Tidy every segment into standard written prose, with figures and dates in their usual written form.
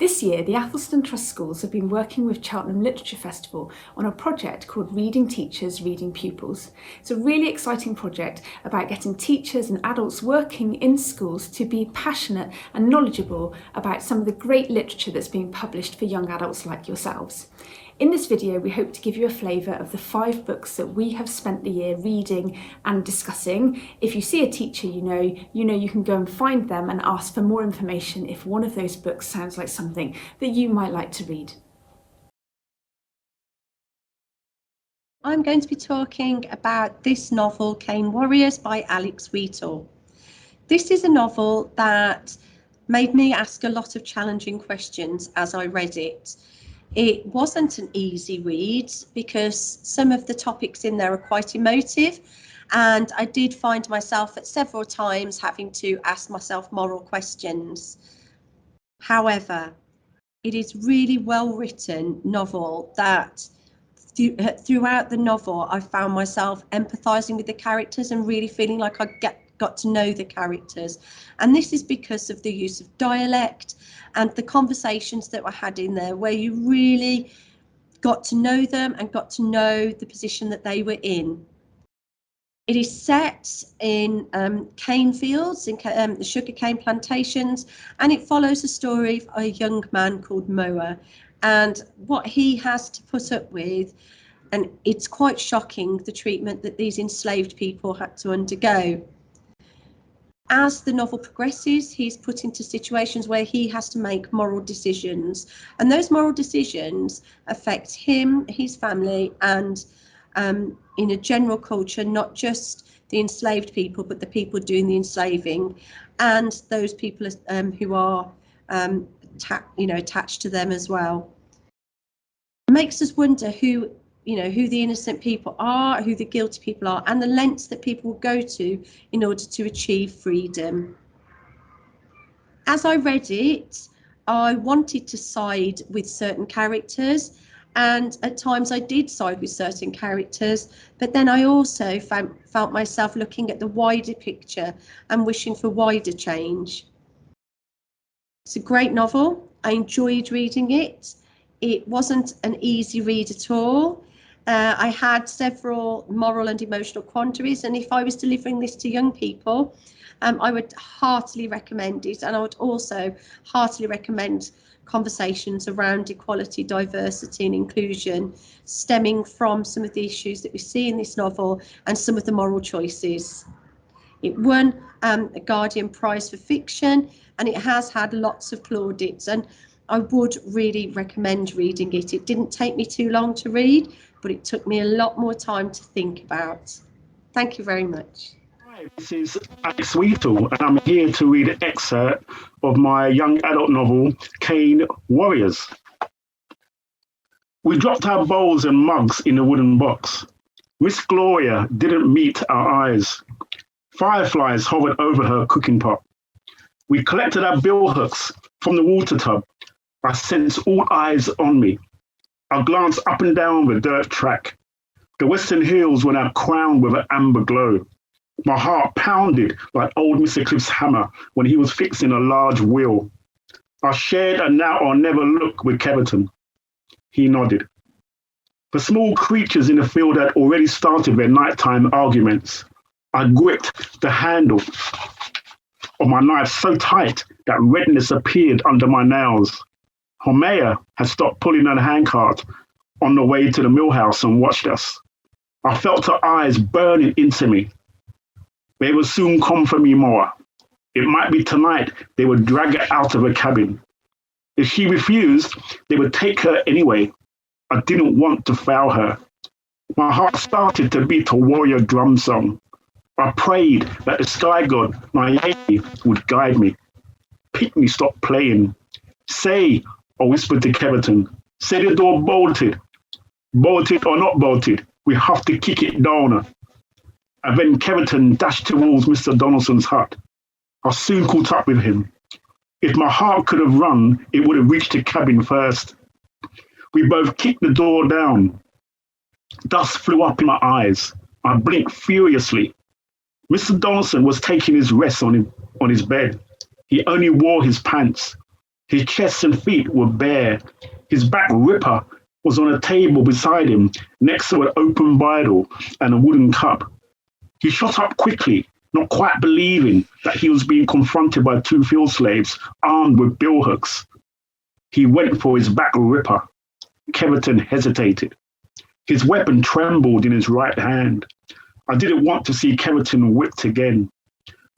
This year, the Athelstan Trust Schools have been working with Cheltenham Literature Festival on a project called Reading Teachers, Reading Pupils. It's a really exciting project about getting teachers and adults working in schools to be passionate and knowledgeable about some of the great literature that's being published for young adults like yourselves. In this video, we hope to give you a flavour of the 5 books that we have spent the year reading and discussing. If you see a teacher you know you can go and find them and ask for more information if one of those books sounds like something that you might like to read. I'm going to be talking about this novel, Cane Warriors by Alex Wheatle. This is a novel that made me ask a lot of challenging questions as I read it. It wasn't an easy read because some of the topics in there are quite emotive, and I did find myself at several times having to ask myself moral questions. However, it is really well written novel that throughout the novel I found myself empathizing with the characters and really feeling like I got to know the characters, and this is because of the use of dialect and the conversations that were had in there where you really got to know them and got to know the position that they were in. It is set in cane fields, in the sugarcane plantations, and it follows the story of a young man called Moa and what he has to put up with. And it's quite shocking, the treatment that these enslaved people had to undergo. As the novel progresses, he's put into situations where he has to make moral decisions, and those moral decisions affect him, his family, and in a general culture, not just the enslaved people, but the people doing the enslaving, and those people who are attached to them as well. It makes us wonder who the innocent people are, who the guilty people are, and the lengths that people will go to in order to achieve freedom. As I read it, I wanted to side with certain characters, and at times I did side with certain characters, but then I also felt myself looking at the wider picture and wishing for wider change. It's a great novel. I enjoyed reading it. It wasn't an easy read at all. I had several moral and emotional quandaries, and if I was delivering this to young people, I would heartily recommend it, and I would also heartily recommend conversations around equality, diversity and inclusion, stemming from some of the issues that we see in this novel and some of the moral choices. It won a Guardian Prize for Fiction, and it has had lots of plaudits, and I would really recommend reading it. It didn't take me too long to read, but it took me a lot more time to think about. Thank you very much. Hi, this is Alex Wheatle, and I'm here to read an excerpt of my young adult novel, Cane Warriors. We dropped our bowls and mugs in a wooden box. Miss Gloria didn't meet our eyes. Fireflies hovered over her cooking pot. We collected our billhooks from the water tub. I sensed all eyes on me. I glanced up and down the dirt track. The western hills were now crowned with an amber glow. My heart pounded like old Mr. Cliff's hammer when he was fixing a large wheel. I shared a now or never look with Keverton. He nodded. The small creatures in the field had already started their nighttime arguments. I gripped the handle of my knife so tight that redness appeared under my nails. Homea had stopped pulling her handcart on the way to the millhouse and watched us. I felt her eyes burning into me. They would soon come for me more. It might be tonight they would drag her out of her cabin. If she refused, they would take her anyway. I didn't want to fail her. My heart started to beat a warrior drum song. I prayed that the sky god, Nayeli, would guide me. Pickney stopped playing. Say, I whispered to Keverton, say the door bolted. Bolted or not bolted, we have to kick it down. And then Keverton dashed towards Mr. Donaldson's hut. I soon caught up with him. If my heart could have run, it would have reached the cabin first. We both kicked the door down. Dust flew up in my eyes. I blinked furiously. Mr. Donaldson was taking his rest on his bed. He only wore his pants. His chest and feet were bare. His back ripper was on a table beside him, next to an open Bible and a wooden cup. He shot up quickly, not quite believing that he was being confronted by two field slaves armed with billhooks. He went for his back ripper. Keverton hesitated. His weapon trembled in his right hand. I didn't want to see Keverton whipped again.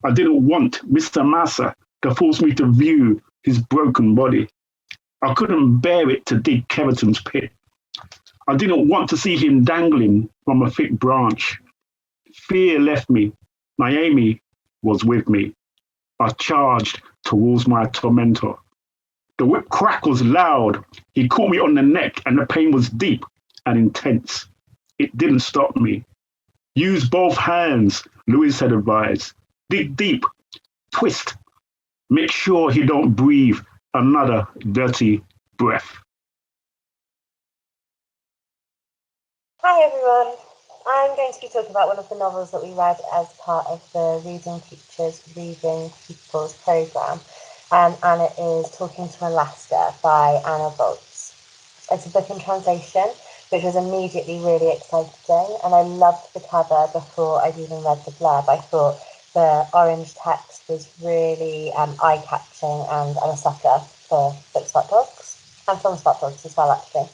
I didn't want Mr. Massa to force me to view his broken body. I couldn't bear it to dig Keverton's pit. I didn't want to see him dangling from a thick branch. Fear left me. Naomi was with me. I charged towards my tormentor. The whip crack was loud. He caught me on the neck and the pain was deep and intense. It didn't stop me. Use both hands, Louis had advised. Dig deep, twist. Make sure he don't breathe another dirty breath. Hi everyone, I'm going to be talking about one of the novels that we read as part of the Reading Teachers Reading Pupils programme, and it is Talking to Alaska by Anna Volz. It's a book in translation, which was immediately really exciting, and I loved the cover before I'd even read the blurb. I thought the orange text was really eye-catching, and I'm a sucker for books about dogs, and films about dogs as well, actually.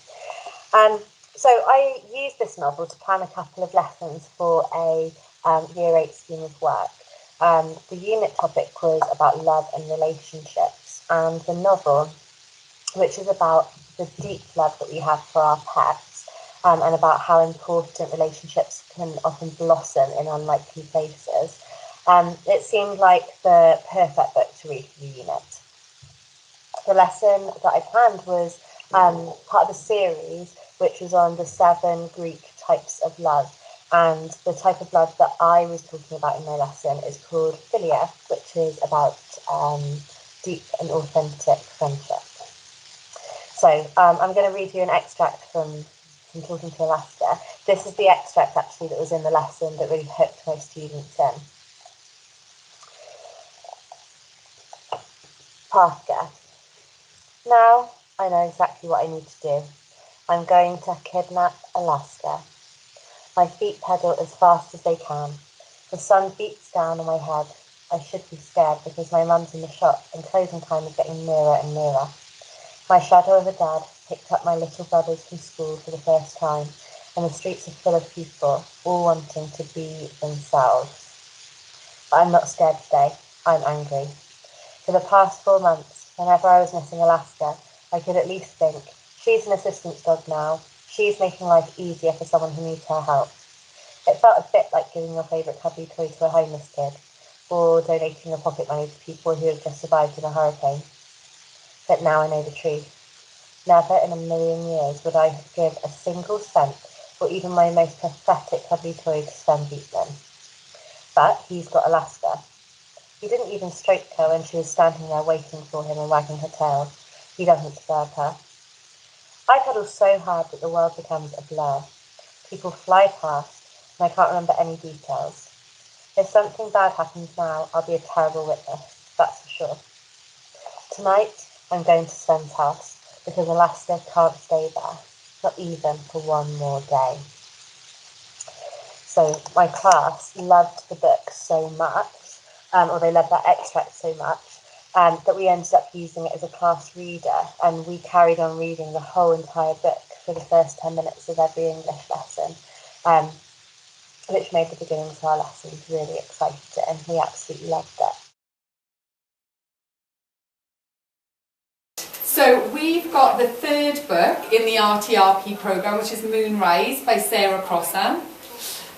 So I used this novel to plan a couple of lessons for a Year 8 scheme of work. The unit topic was about love and relationships, and the novel, which is about the deep love that we have for our pets, and about how important relationships can often blossom in unlikely places. It seemed like the perfect book to read for the unit. The lesson that I planned was part of a series which was on the 7 Greek types of love. And the type of love that I was talking about in my lesson is called philia, which is about deep and authentic friendship. So I'm going to read you an extract from Talking to Alaska. This is the extract actually that was in the lesson that really hooked my students in. Parker. Now I know exactly what I need to do. I'm going to kidnap Alaska. My feet pedal as fast as they can. The sun beats down on my head. I should be scared because my mum's in the shop and closing time is getting nearer and nearer. My shadow of a dad picked up my little brothers from school for the first time, and the streets are full of people, all wanting to be themselves. But I'm not scared today. I'm angry. For the past 4 months, whenever I was missing Alaska, I could at least think, she's an assistance dog now. She's making life easier for someone who needs her help. It felt a bit like giving your favourite cuddly toy to a homeless kid, or donating your pocket money to people who have just survived in a hurricane. But now I know the truth. Never in a million years would I give a single cent, or even my most pathetic cuddly toy, to Sven Beatman. But he's got Alaska. He didn't even stroke her when she was standing there waiting for him and wagging her tail. He doesn't disturb her. I pedal so hard that the world becomes a blur. People fly past, and I can't remember any details. If something bad happens now, I'll be a terrible witness, that's for sure. Tonight, I'm going to Sven's house, because Alaska can't stay there, not even for one more day. So my class loved the book so much, or they loved that extract so much, that we ended up using it as a class reader, and we carried on reading the whole entire book for the first 10 minutes of every English lesson, which made the beginnings of our lessons really exciting, and we absolutely loved it. So we've got the 3rd book in the RTRP programme, which is Moonrise by Sarah Crossan.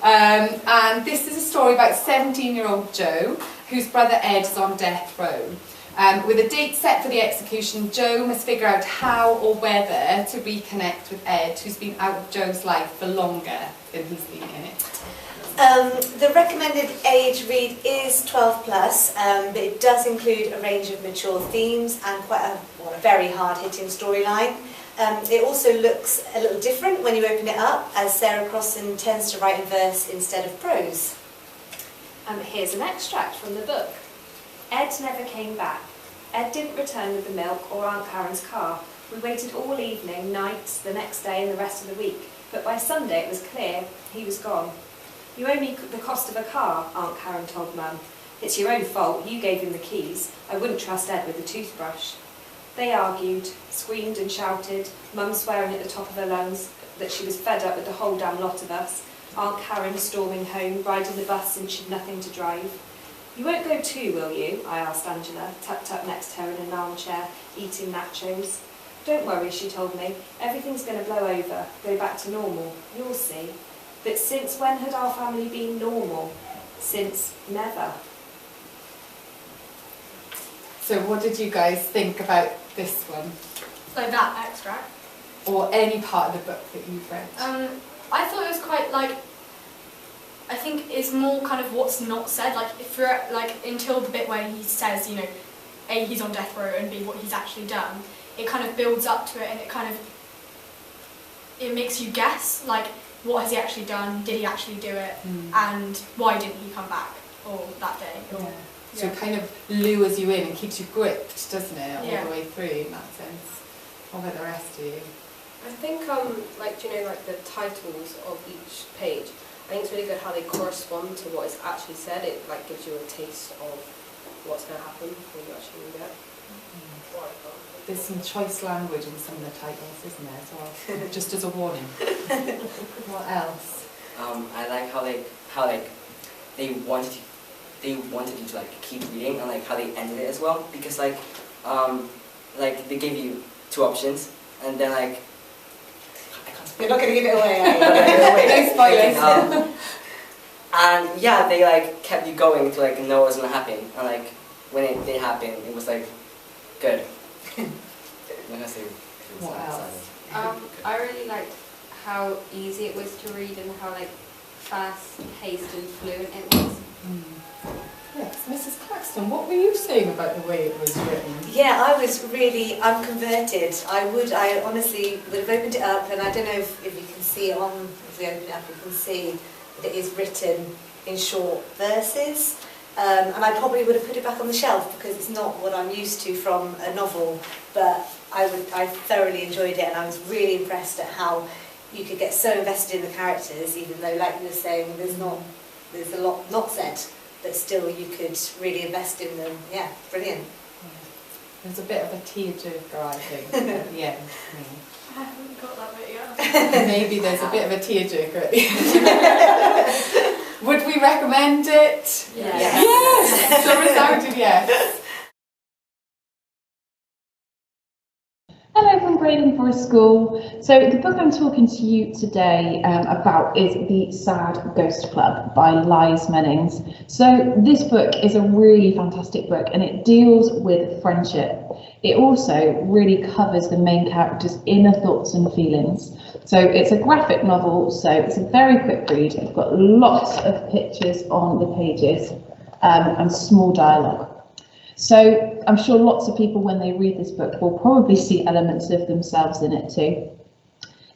And this is a story about 17-year-old Joe, whose brother Ed is on death row. With a date set for the execution, Joe must figure out how or whether to reconnect with Ed, who's been out of Joe's life for longer than he's been in it. The recommended age read is 12 plus, but it does include a range of mature themes and quite a very hard-hitting storyline. It also looks a little different when you open it up, as Sarah Crossan tends to write in verse instead of prose. Here's an extract from the book. Ed never came back. Ed didn't return with the milk or Aunt Karen's car. We waited all evening, nights, the next day and the rest of the week, but by Sunday it was clear he was gone. You owe me the cost of a car, Aunt Karen told Mum. It's your own fault, you gave him the keys. I wouldn't trust Ed with a toothbrush. They argued, screamed and shouted, Mum swearing at the top of her lungs that she was fed up with the whole damn lot of us, Aunt Karen storming home, riding the bus since she'd nothing to drive. You won't go too, will you? I asked Angela, tucked up next to her in an armchair, eating nachos. Don't worry, she told me. Everything's going to blow over, go back to normal. You'll see. But since when had our family been normal? Since never. So what did you guys think about this one? Like that extract? Or any part of the book that you've read? I thought it was quite I think it's more kind of what's not said, if you're until the bit where he says, you know, A, he's on death row, and B, what he's actually done. It kind of builds up to it, and it makes you guess, what has he actually done, did he actually do it, and why didn't he come back, or that day. Or, So it kind of lures you in and keeps you gripped, doesn't it, all Yeah. the way through in that sense. What about the rest of you? I think, do you know, the titles of each page, I think it's really good how they correspond to what is actually said. It, gives you a taste of what's going to happen when you actually read it. There's some choice language in some of the titles, isn't there, as well? Just as a warning. What else? I like how they wanted you to keep reading, and how they ended it as well, because they gave you two options, and then You're not going to give it away, are you? No spoilers. And yeah, they kept you going to know what was going to happen, and when it did happen, it was good. I'm gonna say What else? I really liked how easy it was to read and how fast paced and fluent it was. Yes, Mrs. Claxton, what were you saying about the way it was written? Yeah, I was really unconverted. I honestly would have opened it up, and I don't know if you can see it if we open it up, you can see that it is written in short verses. And I probably would have put it back on the shelf because it's not what I'm used to from a novel, but I thoroughly enjoyed it, and I was really impressed at how you could get so invested in the characters, even though, like you were saying, there's a lot not said, but still you could really invest in them. Yeah, brilliant. There's a bit of a tearjerker, I think, at the end. I haven't got that bit yet. Maybe there's a bit of a tearjerker at the end. Would we recommend it? Yeah. Yes! So resounded yes. Hello from Braden Forest School. So the book I'm talking to you today about is The Sad Ghost Club by Liz Mennings. So this book is a really fantastic book, and it deals with friendship. It also really covers the main character's inner thoughts and feelings. So it's a graphic novel, so it's a very quick read. It's got lots of pictures on the pages and small dialogue. So I'm sure lots of people, when they read this book, will probably see elements of themselves in it too.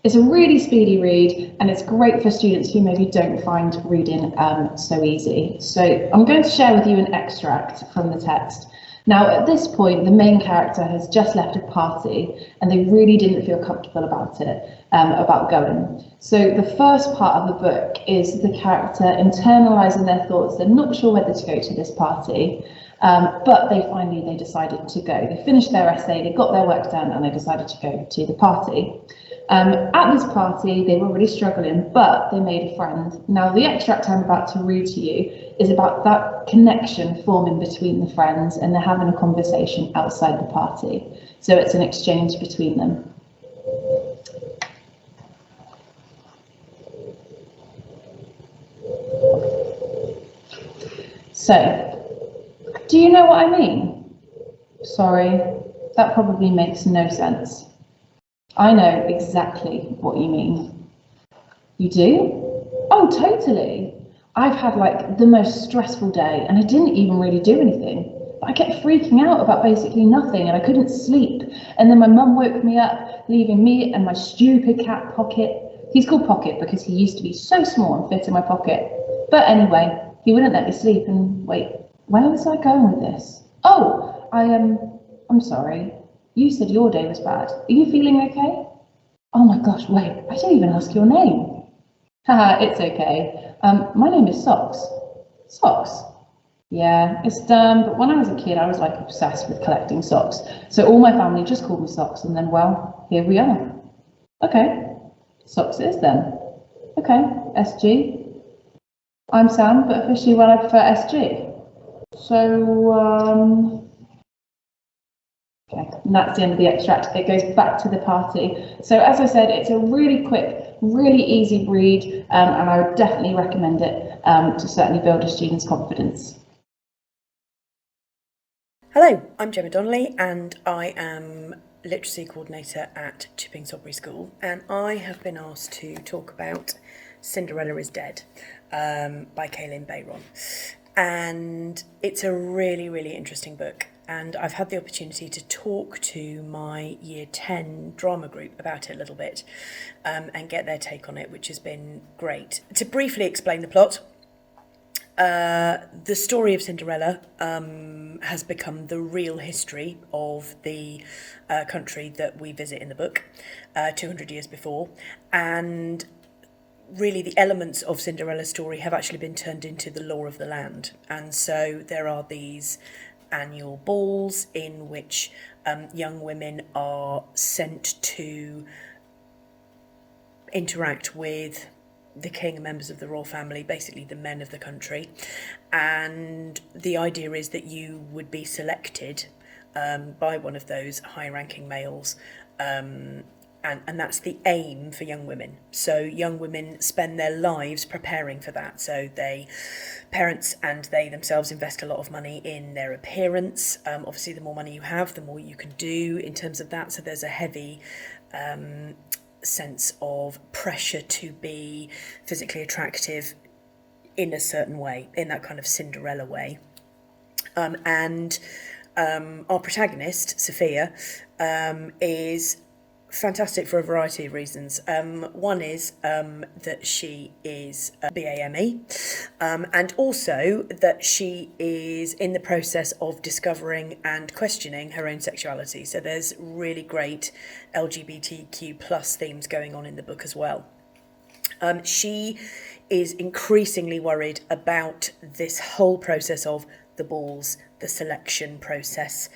It's a really speedy read, and it's great for students who maybe don't find reading so easy. So I'm going to share with you an extract from the text. Now, at this point, the main character has just left a party, and they really didn't feel comfortable about it, about going. So the first part of the book is the character internalising their thoughts. They're not sure whether to go to this party, but they decided to go. They finished their essay, they got their work done, and they decided to go to the party. At this party, they were really struggling, but they made a friend. Now, the extract I'm about to read to you is about that connection forming between the friends, and they're having a conversation outside the party. So it's an exchange between them. So, do you know what I mean? Sorry, that probably makes no sense. I know exactly what you mean. You do? Oh, totally. I've had the most stressful day, and I didn't even really do anything. But I kept freaking out about basically nothing, and I couldn't sleep. And then my mum woke me up, leaving me and my stupid cat Pocket. He's called Pocket because he used to be so small and fit in my pocket. But anyway, he wouldn't let me sleep. And wait, where was I going with this? Oh, I'm sorry. You said your day was bad. Are you feeling okay? Oh my gosh, wait, I didn't even ask your name. Haha, it's okay. My name is Socks. Socks? Yeah, it's dumb, but when I was a kid, I was like obsessed with collecting socks. So all my family just called me Socks, and then, well, here we are. Okay, Socks it is then. Okay, SG. I'm Sam, but officially, well, I prefer SG. So, okay, and that's the end of the extract. It goes back to the party. So as I said, it's a really quick, really easy read, and I would definitely recommend it to certainly build a student's confidence. Hello, I'm Gemma Donnelly and I am Literacy Coordinator at Chipping Sodbury School, and I have been asked to talk about Cinderella is Dead by Kaylin Bayron. And it's a really, really interesting book, and I've had the opportunity to talk to my Year 10 drama group about it a little bit and get their take on it, which has been great. To briefly explain the plot, the story of Cinderella has become the real history of the country that we visit in the book 200 years before, and really the elements of Cinderella's story have actually been turned into the law of the land. And so there are these annual balls in which young women are sent to interact with the king and members of the royal family, basically the men of the country. And the idea is that you would be selected by one of those high-ranking males, and that's the aim for young women. So young women spend their lives preparing for that. So parents and they themselves invest a lot of money in their appearance. Obviously, the more money you have, the more you can do in terms of that. So there's a heavy sense of pressure to be physically attractive in a certain way, in that kind of Cinderella way. And our protagonist, Sophia, is fantastic for a variety of reasons. One is that she is a BAME, and also that she is in the process of discovering and questioning her own sexuality. So there's really great LGBTQ plus themes going on in the book as well. She is increasingly worried about this whole process of the balls, the selection process,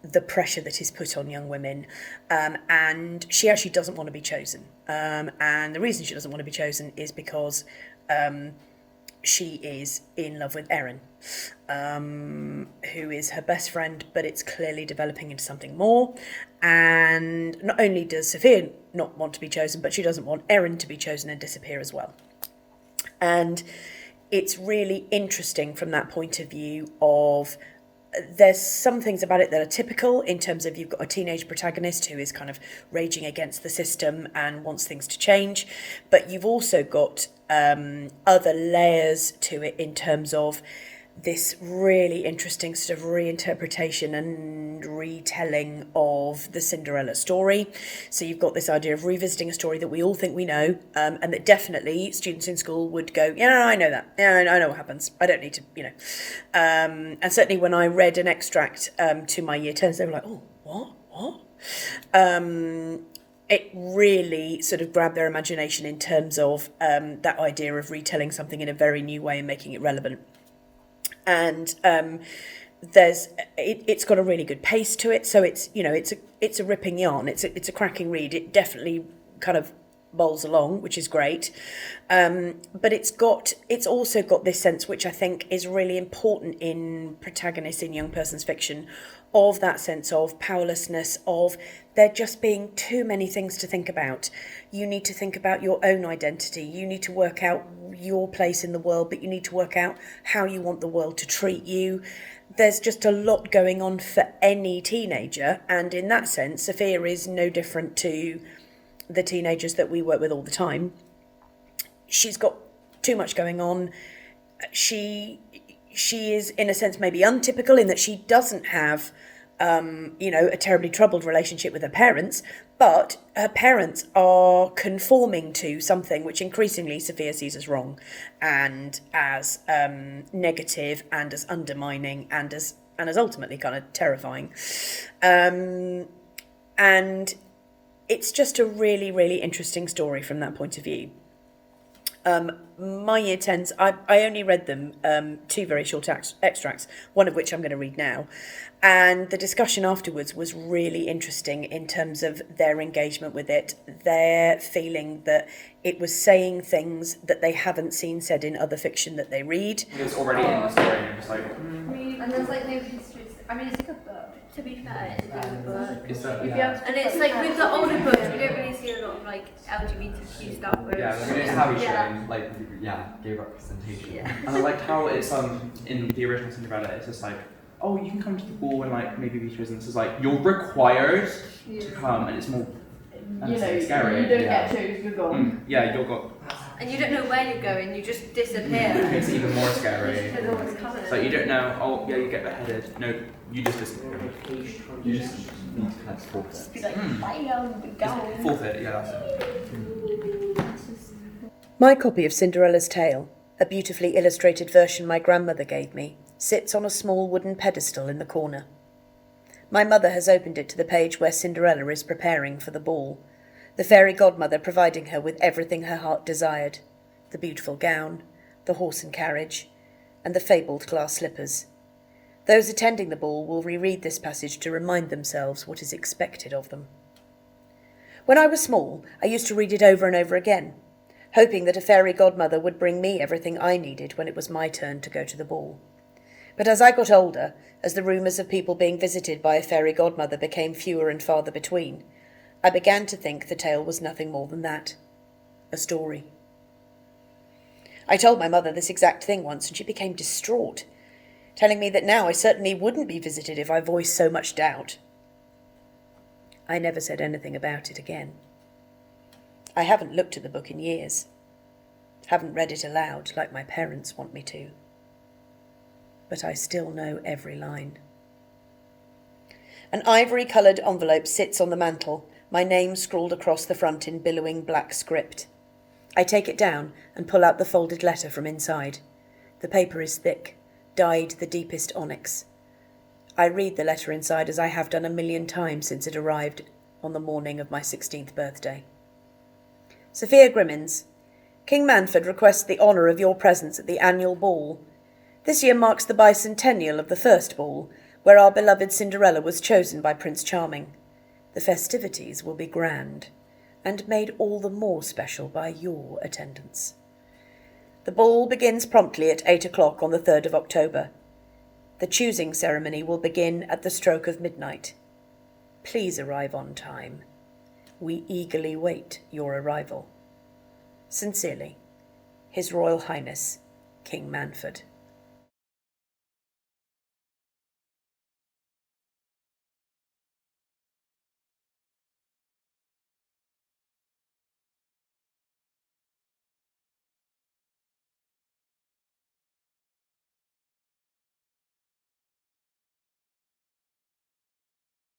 the pressure that is put on young women, and she actually doesn't want to be chosen. And the reason she doesn't want to be chosen is because she is in love with Erin, who is her best friend, but it's clearly developing into something more. And not only does Sophia not want to be chosen, but she doesn't want Erin to be chosen and disappear as well. And it's really interesting from that point of view of there's some things about it that are typical in terms of you've got a teenage protagonist who is kind of raging against the system and wants things to change, but you've also got other layers to it in terms of this really interesting sort of reinterpretation and retelling of the Cinderella story. So you've got this idea of revisiting a story that we all think we know, and that definitely students in school would go, yeah, I know that. Yeah, I know what happens. I don't need to, And certainly when I read an extract to my year 10s, they were like, oh, what? It really sort of grabbed their imagination in terms of that idea of retelling something in a very new way and making it relevant. And it's got a really good pace to it, so it's a ripping yarn. It's a cracking read. It definitely kind of bowls along, which is great. But it's also got this sense, which I think is really important in protagonists in young person's fiction, of that sense of powerlessness, of there just being too many things to think about. You need to think about your own identity. You need to work out your place in the world, but you need to work out how you want the world to treat you. There's just a lot going on for any teenager, and in that sense, Sophia is no different to the teenagers that we work with all the time. She's got too much going on. She is, in a sense, maybe untypical in that she doesn't have a terribly troubled relationship with her parents, but her parents are conforming to something which increasingly Sophia sees as wrong and as negative and as undermining and as and is ultimately kind of terrifying. And it's just a really, really interesting story from that point of view. My year 10s, I only read them 2 very short extracts, one of which I'm going to read now. And the discussion afterwards was really interesting in terms of their engagement with it, their feeling that it was saying things that they haven't seen said in other fiction that they read. It's already in the story, and you're just like, And there's like no history. I mean, it's a good book. To be fair, it's a good book. yeah. And it's like with the older books, we don't really see a lot of like LGBTQ stuff. Yeah, I mean, it's how he showing, like, gay representation. Yeah. And I liked how it's in the original Cinderella, it's just like, oh, you can come to the ball and like maybe be chosen. This is like you're required to come, and it's more. Scary. You don't get chosen, you're gone. Yeah, you're gone. And you don't know where you're going, you just disappear. It's even more scary. You don't know what's coming. So you don't know, oh yeah, you get beheaded. No, you just disappear. You just need to kind of forfeit. Just be like, bye, I'm going. Forfeit, yeah, that's it. My copy of Cinderella's Tale, a beautifully illustrated version my grandmother gave me, sits on a small wooden pedestal in the corner. My mother has opened it to the page where Cinderella is preparing for the ball, the fairy godmother providing her with everything her heart desired, the beautiful gown, the horse and carriage, and the fabled glass slippers. Those attending the ball will reread this passage to remind themselves what is expected of them. When I was small, I used to read it over and over again, hoping that a fairy godmother would bring me everything I needed when it was my turn to go to the ball. But as I got older, as the rumours of people being visited by a fairy godmother became fewer and farther between, I began to think the tale was nothing more than that, a story. I told my mother this exact thing once, and she became distraught, telling me that now I certainly wouldn't be visited if I voiced so much doubt. I never said anything about it again. I haven't looked at the book in years, haven't read it aloud like my parents want me to. But I still know every line. An ivory-coloured envelope sits on the mantel, my name scrawled across the front in billowing black script. I take it down and pull out the folded letter from inside. The paper is thick, dyed the deepest onyx. I read the letter inside as I have done 1,000,000 times since it arrived on the morning of my 16th birthday. Sophia Grimmins, King Manfred requests the honour of your presence at the annual ball. This year marks the bicentennial of the first ball, where our beloved Cinderella was chosen by Prince Charming. The festivities will be grand, and made all the more special by your attendance. The ball begins promptly at 8 o'clock on the 3rd of October. The choosing ceremony will begin at the stroke of midnight. Please arrive on time. We eagerly wait your arrival. Sincerely, His Royal Highness, King Manfred.